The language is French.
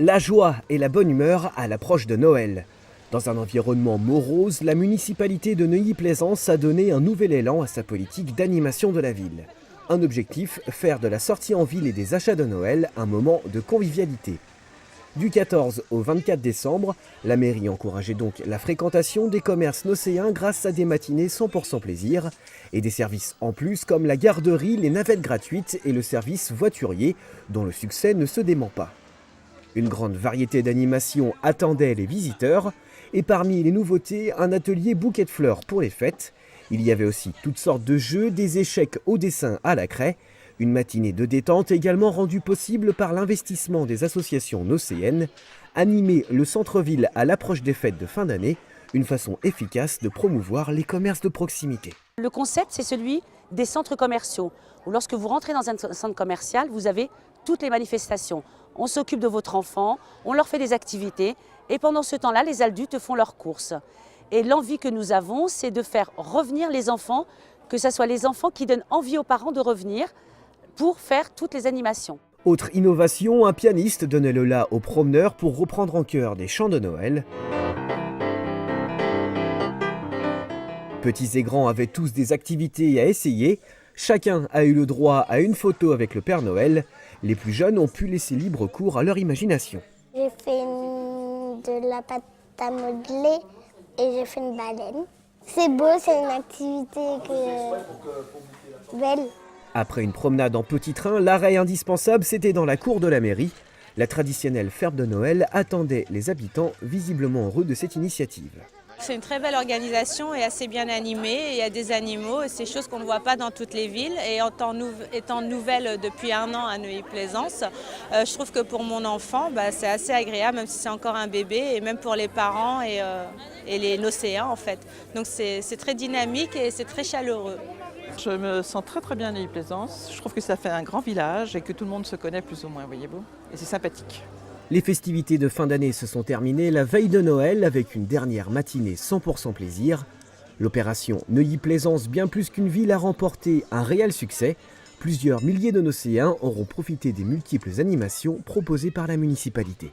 La joie et la bonne humeur à l'approche de Noël. Dans un environnement morose, la municipalité de Neuilly-Plaisance a donné un nouvel élan à sa politique d'animation de la ville. Un objectif, faire de la sortie en ville et des achats de Noël un moment de convivialité. Du 14 au 24 décembre, la mairie encourageait donc la fréquentation des commerces nocéens grâce à des matinées 100% plaisir et des services en plus comme la garderie, les navettes gratuites et le service voiturier dont le succès ne se dément pas. Une grande variété d'animations attendait les visiteurs et parmi les nouveautés, un atelier bouquet de fleurs pour les fêtes. Il y avait aussi toutes sortes de jeux, des échecs au dessin à la craie, une matinée de détente également rendue possible par l'investissement des associations nocéennes, animer le centre-ville à l'approche des fêtes de fin d'année, une façon efficace de promouvoir les commerces de proximité. Le concept, c'est celui des centres commerciaux, où lorsque vous rentrez dans un centre commercial, vous avez toutes les manifestations. On s'occupe de votre enfant, on leur fait des activités, et pendant ce temps-là, les adultes font leurs courses. Et l'envie que nous avons, c'est de faire revenir les enfants, que ce soit les enfants qui donnent envie aux parents de revenir pour faire toutes les animations. Autre innovation, un pianiste donnait le la aux promeneurs pour reprendre en chœur des chants de Noël. Petits et grands avaient tous des activités à essayer. Chacun a eu le droit à une photo avec le Père Noël. Les plus jeunes ont pu laisser libre cours à leur imagination. J'ai fait de la pâte à modeler et j'ai fait une baleine. C'est beau, c'est une activité belle. Après une promenade en petit train, l'arrêt indispensable, c'était dans la cour de la mairie. La traditionnelle ferme de Noël attendait les habitants, visiblement heureux de cette initiative. C'est une très belle organisation et assez bien animée. Il y a des animaux et c'est des choses qu'on ne voit pas dans toutes les villes. Et étant nouvelle depuis 1 an à Neuilly-Plaisance, je trouve que pour mon enfant, c'est assez agréable, même si c'est encore un bébé, et même pour les parents et les nocéens en fait. Donc c'est très dynamique et c'est très chaleureux. Je me sens très bien à Neuilly-Plaisance. Je trouve que ça fait un grand village et que tout le monde se connaît plus ou moins, voyez-vous. Et c'est sympathique. Les festivités de fin d'année se sont terminées la veille de Noël avec une dernière matinée 100% plaisir. L'opération Neuilly-Plaisance, bien plus qu'une ville, a remporté un réel succès. Plusieurs milliers de Nocéens auront profité des multiples animations proposées par la municipalité.